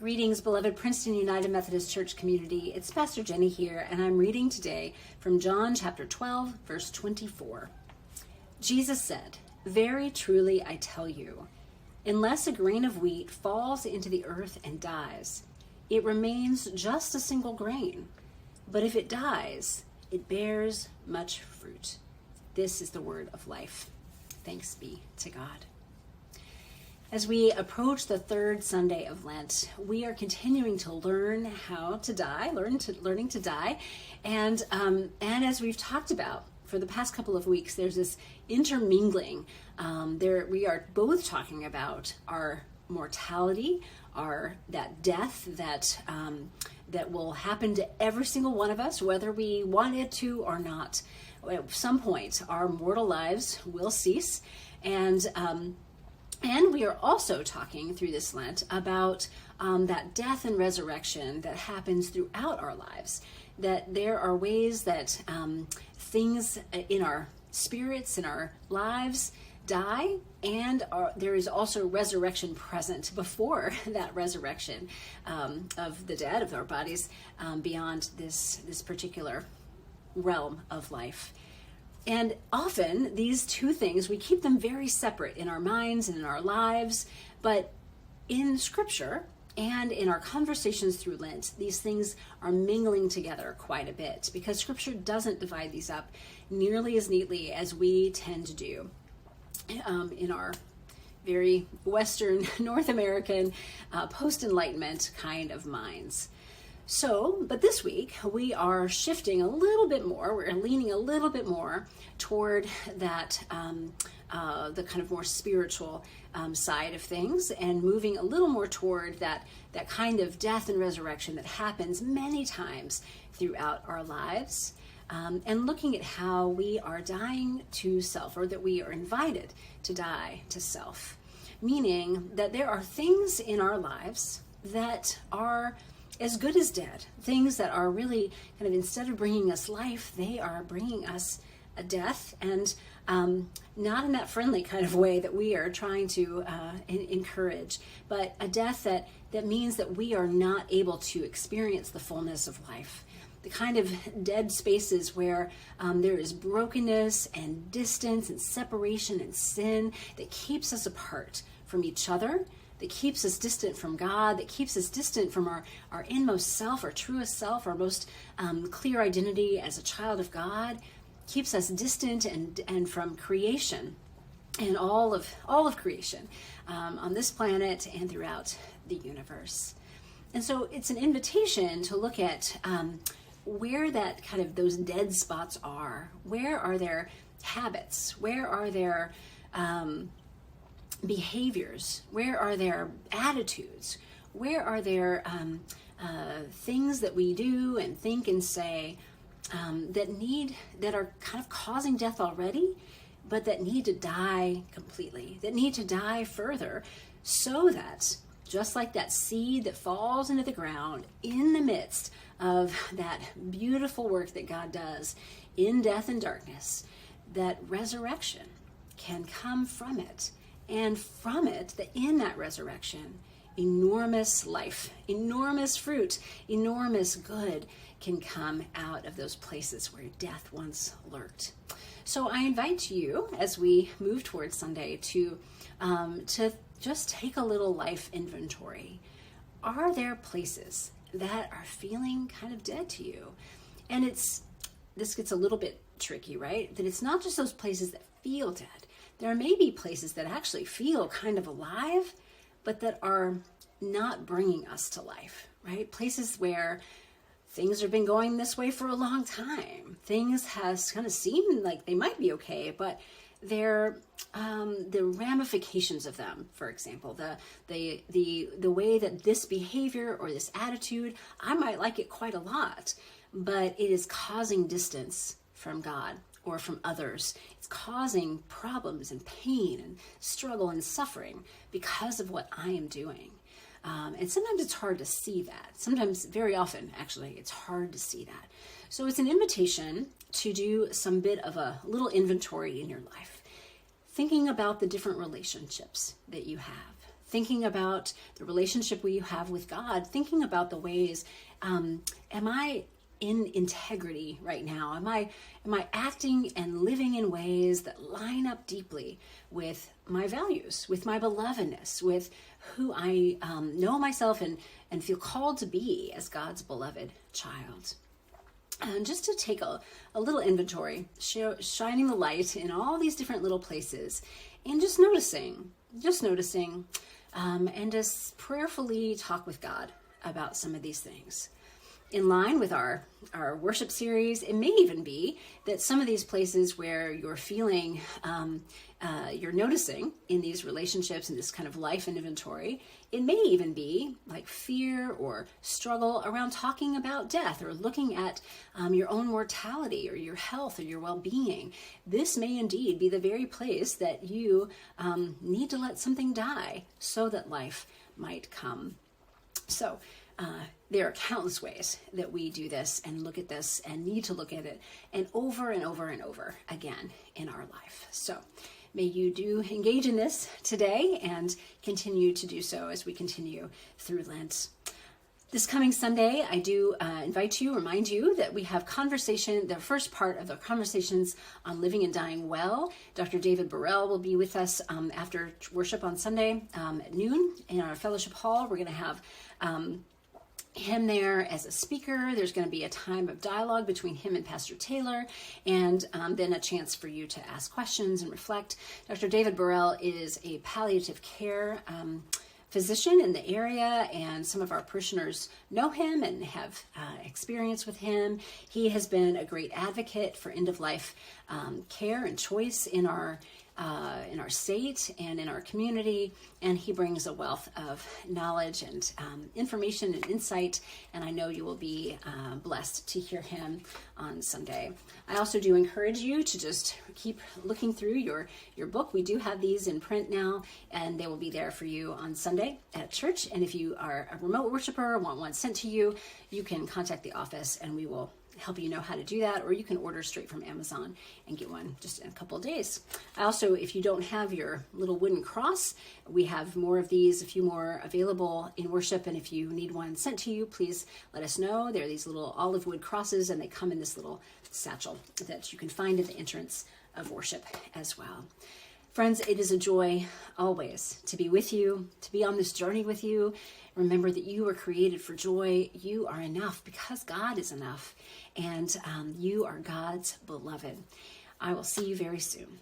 Greetings, beloved Princeton United Methodist Church community. It's Pastor Jenny here, and I'm reading today from John chapter 12, verse 24. Jesus said, "Very truly I tell you, unless a grain of wheat falls into the earth and dies, it remains just a single grain. But if it dies, it bears much fruit." This is the word of life. Thanks be to God. As we approach the third Sunday of Lent, we are continuing to learn how to die, learning to die. And as we've talked about for the past couple of weeks, there's this intermingling. We are both talking about our mortality, that death that will happen to every single one of us, whether we want it to or not. At some point, our mortal lives will cease. And we are also talking through this Lent about that death and resurrection that happens throughout our lives. That there are ways that things in our spirits, in our lives, die, and there is also resurrection present before that resurrection of the dead, of our bodies, beyond this particular realm of life. And often these two things, we keep them very separate in our minds and in our lives, but in Scripture and in our conversations through Lent, these things are mingling together quite a bit because Scripture doesn't divide these up nearly as neatly as we tend to do in our very Western, North American, post-Enlightenment kind of minds. But this week we are shifting a little bit more. We're leaning a little bit more toward that, the kind of more spiritual side of things, and moving a little more toward that kind of death and resurrection that happens many times throughout our lives, and looking at how we are dying to self, or that we are invited to die to self, meaning that there are things in our lives that are as good as dead, things that are really kind of, instead of bringing us life, they are bringing us a death, and not in that friendly kind of way that we are trying to encourage, but a death that means that we are not able to experience the fullness of life. The kind of dead spaces where there is brokenness and distance and separation and sin that keeps us apart from each other, that keeps us distant from God, that keeps us distant from our inmost self, our truest self, our most clear identity as a child of God, keeps us distant and from creation and all of creation on this planet and throughout the universe. And so it's an invitation to look at where that kind of those dead spots are. Where are their habits? Where are their behaviors? Where are their attitudes? Where are their things that we do and think and say that are kind of causing death already, but that need to die completely, that need to die further, so that just like that seed that falls into the ground in the midst of that beautiful work that God does in death and darkness, that resurrection can come from it. And from it, in that resurrection, enormous life, enormous fruit, enormous good can come out of those places where death once lurked. So I invite you, as we move towards Sunday, to just take a little life inventory. Are there places that are feeling kind of dead to you? And this gets a little bit tricky, right? That it's not just those places that feel dead. There may be places that actually feel kind of alive, but that are not bringing us to life, right? Places where things have been going this way for a long time. Things has kind of seemed like they might be okay, but they're the ramifications of them, for example, the way that this behavior or this attitude, I might like it quite a lot, but it is causing distance from God or from others. It's causing problems and pain and struggle and suffering because of what I am doing. And sometimes it's hard to see that. Sometimes, very often, actually, it's hard to see that. So it's an invitation to do some bit of a little inventory in your life, thinking about the different relationships that you have, thinking about the relationship we have with God, thinking about the ways, am I in integrity right now? Am I acting and living in ways that line up deeply with my values, with my belovedness, with who I know myself and feel called to be as God's beloved child? And just to take a little inventory, shining the light in all these different little places, and just noticing, and just prayerfully talk with God about some of these things. In line with our worship series, it may even be that some of these places where you're feeling, you're noticing in these relationships and this kind of life inventory, it may even be like fear or struggle around talking about death or looking at your own mortality or your health or your well-being. This may indeed be the very place that you need to let something die so that life might come. So, there are countless ways that we do this and look at this and need to look at it and over and over and over again in our life. So may you do engage in this today and continue to do so as we continue through Lent. This coming Sunday, I do remind you that we have the first part of the conversations on living and dying well. Dr. David Burrell will be with us after worship on Sunday at noon in our fellowship hall. We're going to have him there as a speaker. There's going to be a time of dialogue between him and Pastor Taylor, and then a chance for you to ask questions and reflect. Dr. David Burrell is a palliative care physician in the area, and some of our parishioners know him and have experience with him. He has been a great advocate for end-of-life care and choice in our state and in our community, and he brings a wealth of knowledge and information and insight, and I know you will be blessed to hear him on Sunday. I also do encourage you to just keep looking through your book. We do have these in print now, and they will be there for you on Sunday at church, and if you are a remote worshiper or want one sent to you, you can contact the office and we will help you know how to do that, or you can order straight from Amazon and get one just in a couple of days. I also, if you don't have your little wooden cross, we have more of these, a few more available in worship, and if you need one sent to you, please let us know. They're these little olive wood crosses, and they come in this little satchel that you can find at the entrance of worship as well. Friends, it is a joy always to be with you, to be on this journey with you. Remember that you were created for joy. You are enough because God is enough, and you are God's beloved. I will see you very soon.